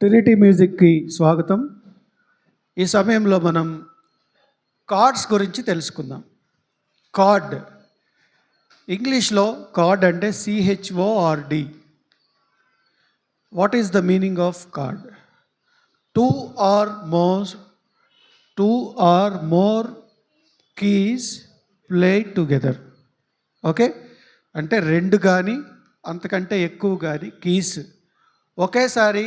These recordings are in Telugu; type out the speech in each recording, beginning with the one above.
ట్రినిటీ మ్యూజిక్కి స్వాగతం. ఈ సమయంలో మనం కార్డ్స్ గురించి తెలుసుకుందాం. కార్డ్, ఇంగ్లీష్లో కార్డ్ అంటే CHORD. What is the meaning of chord? Two or more keys played together. Okay, అంటే రెండు కానీ అంతకంటే ఎక్కువ కానీ కీస్ ఒకేసారి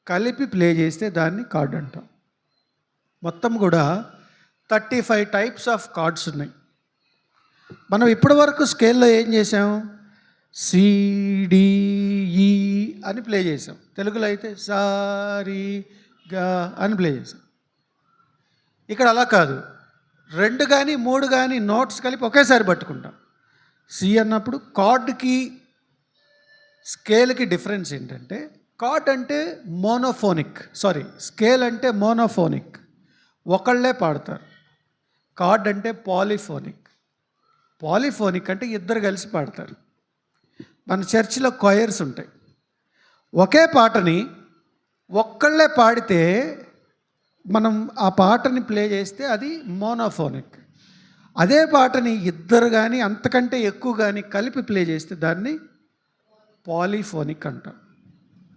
కలిపి ప్లే చేస్తే దాన్ని కార్డ్ అంటాం. మొత్తం కూడా 35 టైప్స్ ఆఫ్ కార్డ్స్ ఉన్నాయి. మనం ఇప్పటి వరకు స్కేల్లో ఏం చేసాం? CDE అని ప్లే చేసాం. తెలుగులో అయితే సారీగా అని ప్లే చేసాం. ఇక్కడ అలా కాదు, 2 కానీ 3 కానీ నోట్స్ కలిపి ఒకేసారి పట్టుకుంటాం. సి అన్నప్పుడు కార్డ్కి స్కేల్కి డిఫరెన్స్ ఏంటంటే, కార్డ్ అంటే స్కేల్ అంటే మోనోఫోనిక్, ఒకళ్ళే పాడతారు. కార్డ్ అంటే పాలిఫోనిక్ అంటే ఇద్దరు కలిసి పాడతారు. మన చర్చిలో కొయర్స్ ఉంటాయి. ఒకే పాటని ఒక్కళ్ళే పాడితే మనం ఆ పాటని ప్లే చేస్తే అది మోనోఫోనిక్. అదే పాటని ఇద్దరు కానీ అంతకంటే ఎక్కువ కానీ కలిపి ప్లే చేస్తే దాన్ని పాలిఫోనిక్ అంటాం.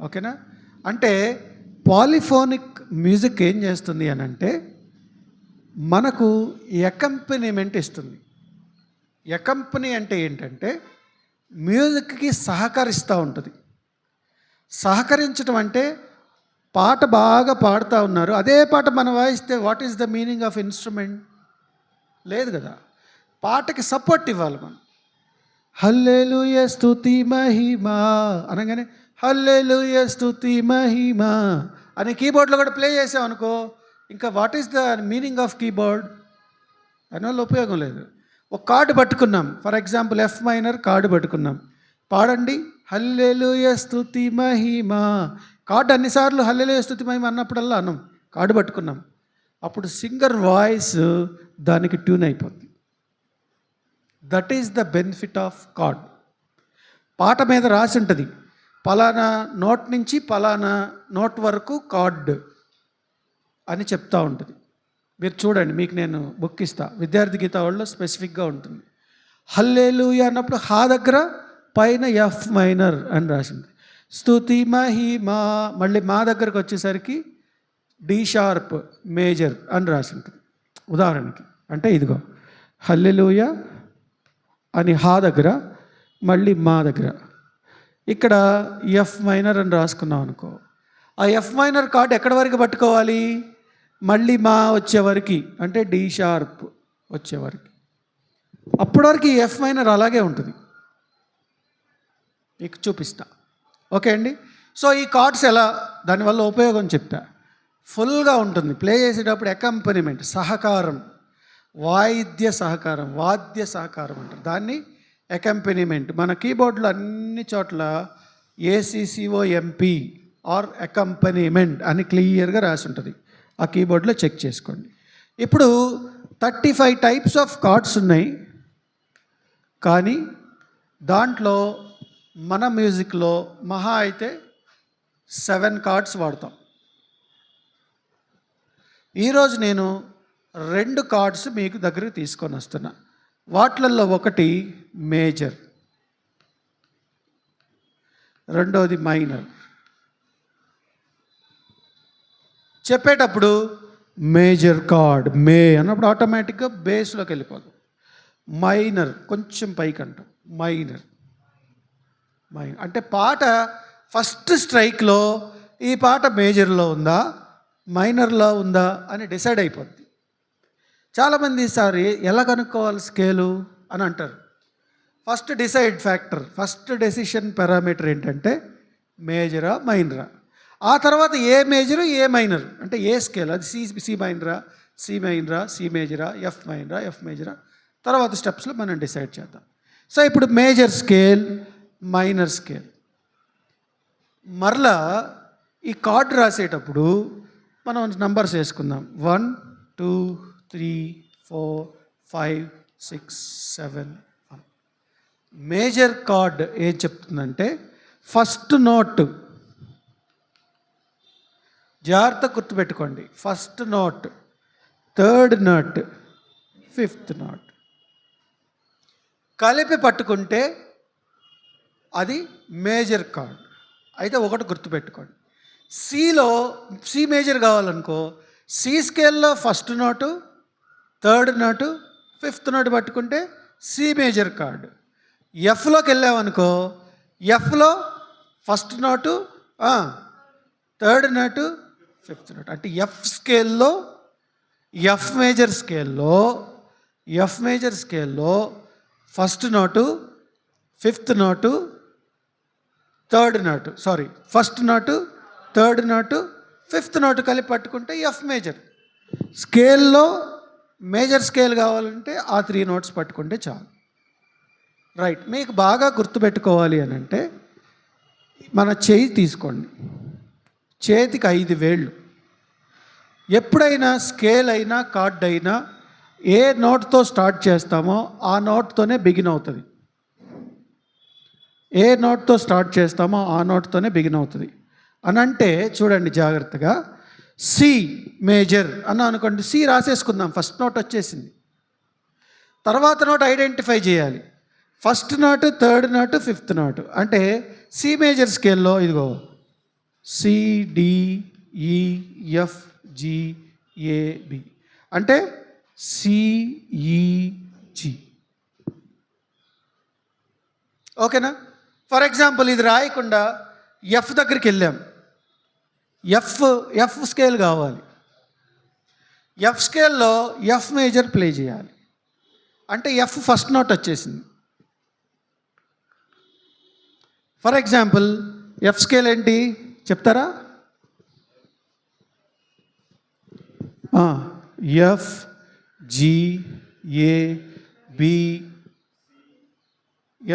ఓకేనా? అంటే పాలిఫోనిక్ మ్యూజిక్ ఏం చేస్తుంది అని అంటే మనకు ఎకంపెనీమెంట్ ఇస్తుంది. ఎకంపెనీ అంటే ఏంటంటే మ్యూజిక్కి సహకరిస్తూ ఉంటుంది. సహకరించడం అంటే పాట బాగా పాడుతూ ఉన్నారు, అదే పాట మనం వాయిస్తే what is the meaning of instrument? లేదు కదా. పాటకి సపోర్ట్ ఇవ్వాలి మనం. హల్లెలూయా స్తుతి మహిమా అనగానే హల్లెలూయా స్తుతి మహిమా అని కీబోర్డ్లో కూడా ప్లే చేసామనుకో, ఇంకా what is the meaning of keyboard? దానివల్ల ఉపయోగం లేదు. ఒక కార్డు పట్టుకున్నాం, for example F minor chord పట్టుకున్నాం, పాడండి హల్లెలూయా స్తుతి మహిమా. కార్డు అన్నిసార్లు హల్లెలూయా స్తుతి మహిమ అన్నప్పుడల్లా అనం, కార్డు పట్టుకున్నాం. అప్పుడు సింగర్ వాయిస్ దానికి ట్యూన్ అయిపోద్ది. That is the benefit of card. పాట మీద రాసి ఉంటుంది, పలానా నోట్ నుంచి పలానా నోట్ వరకు కార్డ్ అని చెప్తూ ఉంటుంది. మీరు చూడండి, మీకు నేను బుక్ ఇస్తా, విద్యార్థి గీత వాళ్ళలో స్పెసిఫిక్గా ఉంటుంది. హల్లెలూయా అన్నప్పుడు హా దగ్గర పైన F మైనర్ అని రాసింది. స్తుతి మహిమా మళ్ళీ మా దగ్గరకు వచ్చేసరికి D షార్ప్ మేజర్ అని రాసి ఉంటుంది. ఉదాహరణకి అంటే ఇదిగో హల్లెలూయా అని హా దగ్గర, మళ్ళీ మా దగ్గర ఇక్కడ F మైనర్ అని రాసుకున్నాం అనుకో, ఆ F మైనర్ కార్డ్ ఎక్కడి వరకు పట్టుకోవాలి? మళ్ళీ మా వచ్చేవరకు, అంటే D షార్ప్ వచ్చేవరకు. అప్పటి వరకు ఈ F మైనర్ అలాగే ఉంటుంది. మీకు చూపిస్తా. ఓకే అండి. సో ఈ కార్డ్స్ ఎలా, దానివల్ల ఉపయోగం చెప్పా. ఫుల్గా ఉంటుంది ప్లే చేసేటప్పుడు. అకంపెనిమెంట్, సహకారం, వాద్య సహకారం అంటారు దాన్ని అకంపెనిమెంట్. మన కీబోర్డ్లో అన్ని చోట్ల ACCOMP ఆర్ అకంపెనిమెంట్ అని క్లియర్గా రాసి ఉంటుంది. ఆ కీబోర్డ్లో చెక్ చేసుకోండి. ఇప్పుడు 35 టైప్స్ ఆఫ్ కార్డ్స్ ఉన్నాయి, కానీ దాంట్లో మన మ్యూజిక్లో మహా అయితే 7 కార్డ్స్ వాడతాం. ఈరోజు నేను 2 కార్డ్స్ మీకు దగ్గరికి తీసుకొని వస్తున్నా. వాటిల్లో ఒకటి మేజర్, రెండోది మైనర్. చెప్పేటప్పుడు మేజర్ కార్డ్ మే అన్నప్పుడు ఆటోమేటిక్గా బేస్లోకి వెళ్ళిపోదు. మైనర్ కొంచెం పైకి అంటాం, మైనర్ అంటే పాట ఫస్ట్ స్ట్రైక్లో ఈ పాట మేజర్లో ఉందా మైనర్లో ఉందా అని డిసైడ్ అయిపోద్ది. చాలామంది సార్ ఎలా కనుక్కోవాలి స్కేలు అని అంటారు. ఫస్ట్ డెసిషన్ పారామీటర్ ఏంటంటే మేజరా మైనరా. ఆ తర్వాత ఏ మేజరు ఏ మైనర్ అంటే ఏ స్కేల్, అది సి మైనరా, సి మేజరా, ఎఫ్ మేజరా, తర్వాత స్టెప్స్లో మనం డిసైడ్ చేద్దాం. సో ఇప్పుడు మేజర్ స్కేల్, మైనర్ స్కేల్. మరలా ఈ కార్డు రాసేటప్పుడు మనం నంబర్స్ వేసుకుందాం. 1 2 3 4 5 6 7 1. మేజర్ కార్డ్ ఏం చెప్తుందంటే ఫస్ట్ నోట్ జాగ్రత్త గుర్తుపెట్టుకోండి. First note, third note, fifth note కలిపి పట్టుకుంటే అది మేజర్ కార్డ్. అయితే ఒకటి గుర్తుపెట్టుకోండి, సి మేజర్ కావాలనుకో, సి స్కేల్లో first note, third note, fifth note పట్టుకుంటే సి మేజర్ కార్డు. ఎఫ్లోకి వెళ్ళామనుకో, ఎఫ్లో first note, third note, fifth note. అంటే ఎఫ్ మేజర్ స్కేల్లో first note, fifth note, first note, third note, fifth note కలిపి పట్టుకుంటే ఎఫ్ మేజర్. స్కేల్లో మేజర్ స్కేల్ కావాలంటే ఆ 3 నోట్స్ పట్టుకుంటే చాలు. రైట్. మీకు బాగా గుర్తుపెట్టుకోవాలి అని అంటే మన చేయి తీసుకోండి, చేతికి 5 వేళ్ళు. ఎప్పుడైనా స్కేల్ అయినా కార్డ్ అయినా ఏ నోట్తో స్టార్ట్ చేస్తామో ఆ నోట్తోనే బిగిన్ అవుతుంది. అని అంటే చూడండి జాగ్రత్తగా, సి మేజర్ అన్న అనుకోండి, సి రాసేసుకుందాం, ఫస్ట్ నోట్ వచ్చేసింది. తర్వాత నోట్ ఐడెంటిఫై చేయాలి, first note, third note, fifth note. అంటే సి మేజర్ స్కేల్లో ఇదిగో CDEFGAB అంటే CEG. ఓకేనా? ఫర్ ఎగ్జాంపుల్ ఇది రాయకుండా ఎఫ్ దగ్గరికి వెళ్ళాం, ఎఫ్ స్కేల్ కావాలి, ఎఫ్ స్కేల్లో ఎఫ్ మేజర్ ప్లే చేయాలి. అంటే ఎఫ్ ఫస్ట్ నోట్ వచ్చేసింది. ఫర్ ఎగ్జాంపుల్ ఎఫ్ స్కేల్ ఏంటి చెప్తారా? F G A B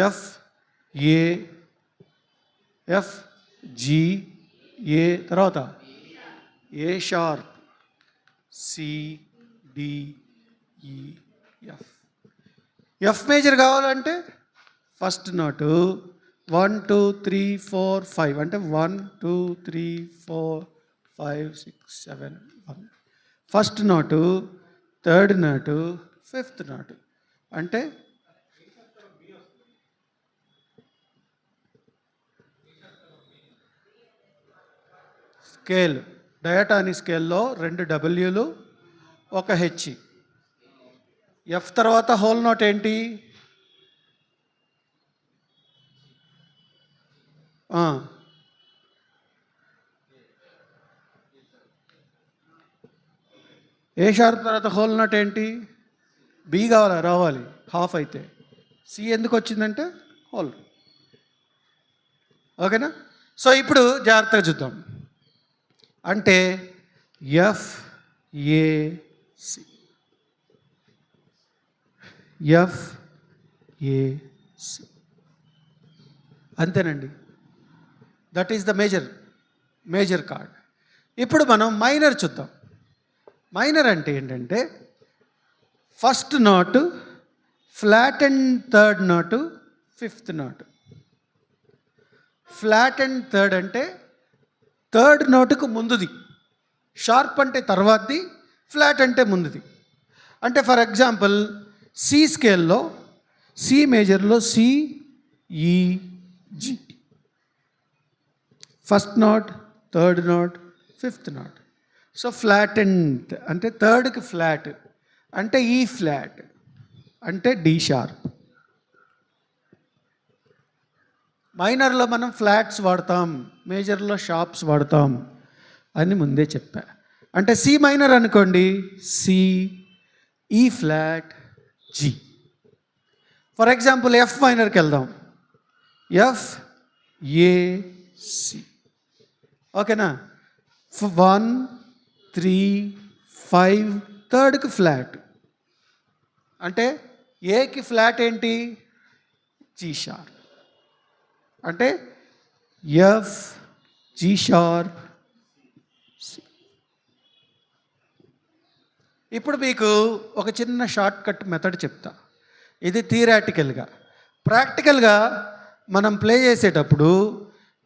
F A F G A తర్వాత A sharp C D E F. F major కావాలంటే ఫస్ట్ నోటు 1 2 3 4 5 అంటే 1 2 3 4 5 6 7 1. First note, third note, fifth note. అంటే స్కేల్, డయాటానిక్ స్కేల్లో 2 Wలు, 1 H. ఎఫ్ తర్వాత హోల్ నోట్ ఏంటి? ఏ షార్ప్ తర్వాత హోల్ నోట్ ఏంటి? బి కావాలా? రావాలి, హాఫ్ అయితే. సి ఎందుకు వచ్చిందంటే హోల్. ఓకేనా? సో ఇప్పుడు జాగ్రత్తగా చూద్దాం. అంటే FAC, అంతేనండి. That is the major chord. ఇప్పుడు మనం మైనర్ చూద్దాం. మైనర్ అంటే ఏంటంటే first note, flat and third note, fifth note. Flat and third అంటే థర్డ్ నోటుకు ముందుది, షార్ప్ అంటే తర్వాతది, ఫ్లాట్ అంటే ముందుది. అంటే ఫర్ ఎగ్జాంపుల్ సి స్కేల్లో, సి మేజర్లో CEG, first note, third note, fifth note. So flat and అంటే థర్డ్కి ఫ్లాట్ అంటే ఈ ఫ్లాట్ అంటే డి షార్ప్. మైనర్లో మనం ఫ్లాట్స్ వాడతాం, మేజర్లో షార్ప్స్ వాడతాం అని ముందే చెప్పా. అంటే సి మైనర్ అనుకోండి, C, E flat, G. For example F మైనర్కి వెళ్దాం, FAC. ఓకేనా? 1 3 5 థర్డ్కి ఫ్లాట్ అంటే ఏకి ఫ్లాట్ ఏంటి? G sharp. అంటే ఎఫ్, జీ షార్ప్, సి. ఇప్పుడు మీకు ఒక చిన్న షార్ట్ కట్ మెథడ్ చెప్తా. ఇది థియరాటికల్గా. ప్రాక్టికల్గా మనం ప్లే చేసేటప్పుడు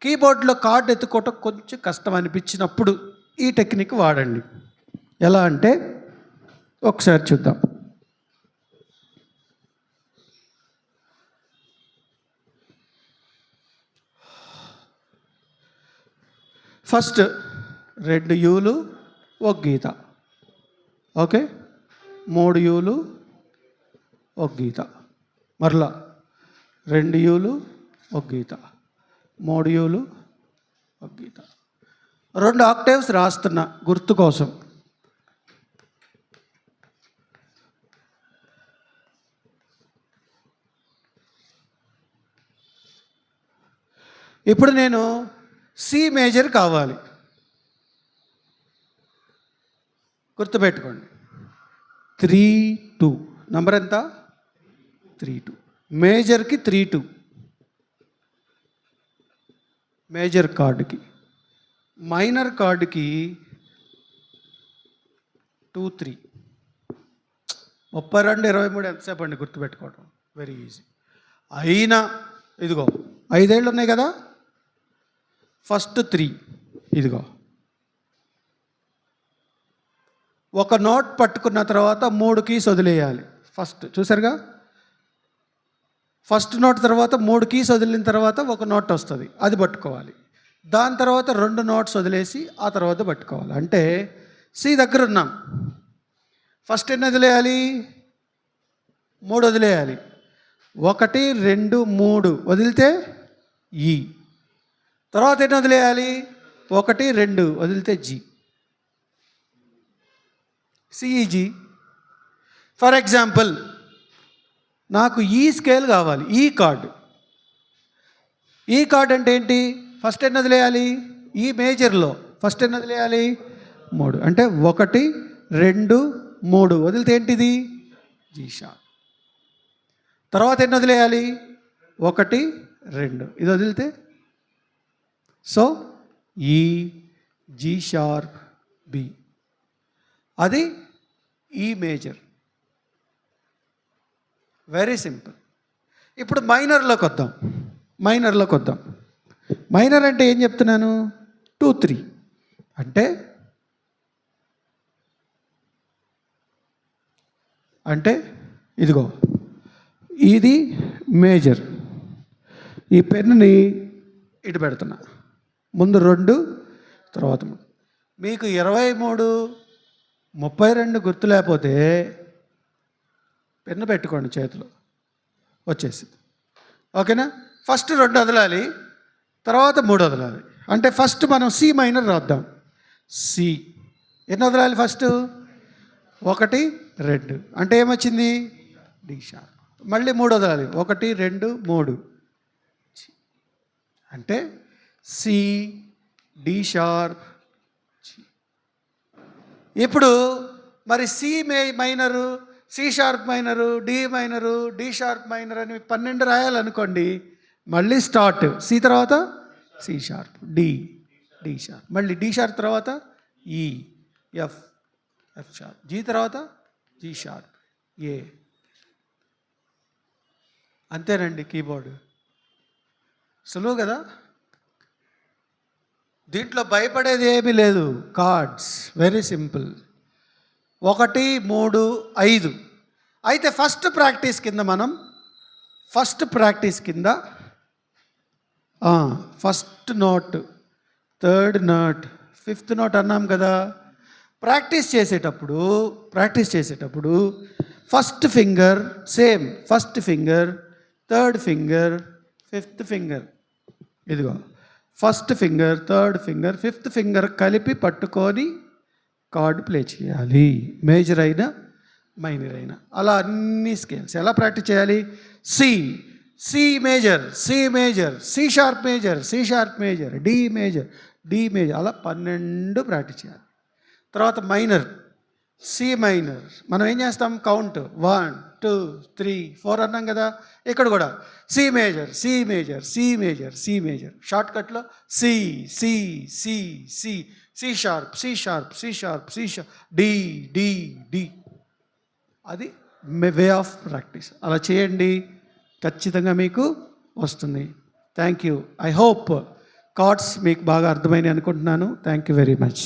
కీబోర్డ్లో కార్డు ఎత్తుకోవటం కొంచెం కష్టం అనిపించినప్పుడు ఈ టెక్నిక్ వాడండి. ఎలా అంటే ఒకసారి చూద్దాం. ఫస్ట్ 2 యూలు ఒక గీత, ఓకే, 3 యూలు ఒక గీత, మరలా 2 యూలు ఒక గీత, 3 యూలు ఒక గీత. 2 ఆక్టేవ్స్ రాస్తున్నా గుర్తు కోసం. ఇప్పుడు నేను సి మేజర్ కావాలి, గుర్తుపెట్టుకోండి. 3-2 నంబర్ ఎంత? 3-2. మేజర్కి 3-2, మేజర్ కార్డుకి. మైనర్ కార్డుకి 2-3. 32, 23 ఎంతసేపు అండి గుర్తుపెట్టుకోవడం? Very easy. అయినా ఇదిగో 5 ఏళ్ళు ఉన్నాయి కదా, ఫస్ట్ 3 ఇదిగో, ఒక నోట్ పట్టుకున్న తర్వాత 3 కీస్ వదిలేయాలి. ఫస్ట్ చూసారుగా, ఫస్ట్ నోట్ తర్వాత 3 కీస్ వదిలిన తర్వాత ఒక నోట్ వస్తుంది, అది పట్టుకోవాలి. దాని తర్వాత 2 నోట్స్ వదిలేసి ఆ తర్వాత పట్టుకోవాలి. అంటే సి దగ్గర ఉన్నాం, ఫస్ట్ ఎన్ని వదిలేయాలి? 3 వదిలేయాలి. 1, 2, 3 వదిలితే ఈ. తర్వాత ఎన్ని వదిలేయాలి? 1, 2 వదిలితే జీ. సిఈజీ. ఫర్ ఎగ్జాంపుల్ నాకు ఈ స్కేల్ కావాలి, ఈ కార్డు. ఈ కార్డు అంటే ఏంటి? ఫస్ట్ ఎన్ని వదిలేయాలి? ఈ మేజర్లో ఫస్ట్ ఎన్ని వదిలేయాలి? 3. అంటే 1, 2, 3 వదిలితే ఏంటిది? G sharp. తర్వాత ఎన్ని వదిలేయాలి? 1, 2 ఇది వదిలితే, సో ఈ జీ షార్ప్ బి, అది ఈ మేజర్. Very simple. ఇప్పుడు మైనర్లోకి వద్దాం. మైనర్ అంటే ఏం చెప్తున్నాను? 2-3 అంటే ఇదిగో ఇది మేజర్. ఈ పెన్నుని ఇటు పెడుతున్నా, ముందు 2 తర్వాత 3. మీకు 23, 32 గుర్తు లేకపోతే పెన్ను పెట్టుకోండి చేతిలో, వచ్చేసింది. ఓకేనా? ఫస్ట్ 2 వదలాలి, తర్వాత 3 వదలాలి. అంటే ఫస్ట్ మనం సి మైనర్ రాద్దాం. సి ఎన్ని వదలాలి? ఫస్ట్ 1, 2 అంటే ఏమొచ్చింది? D sharp. మళ్ళీ 3 వదలాలి, 1, 2, 3 అంటే సి డి షార్ప్ జీ. ఇప్పుడు మరి C minor, C sharp minor, D minor, D sharp minor అని 12 రాయాలనుకోండి, మళ్ళీ స్టార్ట్. సి తర్వాత సి షార్ప్, డి షార్ప్, మళ్ళీ డి షార్ప్ తర్వాత ఈ, ఎఫ్ షార్ప్, జీ తర్వాత జీ షార్ప్, ఏ. అంతేనండి కీబోర్డు. సులువు కదా? దీంట్లో భయపడేది ఏమీ లేదు. Chords very simple. 1, 3, 5. అయితే ఫస్ట్ ప్రాక్టీస్ కింద first note, third note, fifth note అన్నాం కదా. ప్రాక్టీస్ చేసేటప్పుడు first finger same, first finger, third finger, fifth finger, ఇదిగో first finger, third finger, fifth finger కలిపి పట్టుకొని కార్డు ప్లే చేయాలి. మేజర్ అయినా మైనర్ అయినా అలా అన్ని స్కేల్స్. ఎలా ప్రాక్టీస్ చేయాలి? C major, C sharp major, D major, అలా 12 ప్రాక్టీస్ చేయాలి. తర్వాత మైనర్, సి మైనర్ మనం ఏం చేస్తాం? కౌంట్ 1, 2, 3, 4 అన్నాం కదా. ఇక్కడ కూడా సి మేజర్, షార్ట్కట్లో C C C C C sharp, D. అది వే ఆఫ్ ప్రాక్టీస్. అలా చేయండి, ఖచ్చితంగా మీకు వస్తుంది. Thank you. I hope chords మీకు బాగా అర్థమైనాయి అనుకుంటున్నాను. Thank you very much.